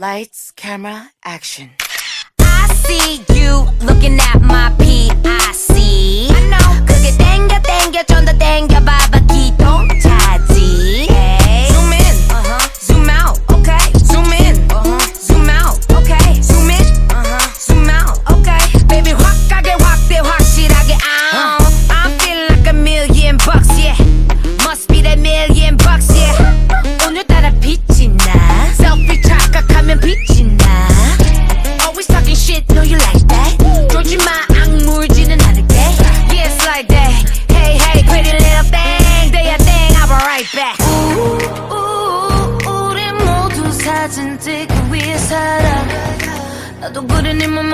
Lights, camera, action. I see you looking at my PIC. I know. 그게 땡겨 좀 더 땡겨봐봐 기똥차지. Hey. Zoom in, zoom out, okay. Zoom in, zoom out, okay. Zoom in, zoom out, okay. Baby 확 가게 확대 확실하게. I'm feeling like $1,000,000, yeah. Must be that $1,000,000, yeah. 오늘따라 빛이 나. Selfie 착각하면 빛이 나. Always talking shit, know you like that. 조지 마 악물지는 않을게. Yeah, it's like that. Hey, hey, pretty little thing. Day a thing, I'll be right back. 우리 모두 사진 찍기 위해 살아. 나도 그래 네 맘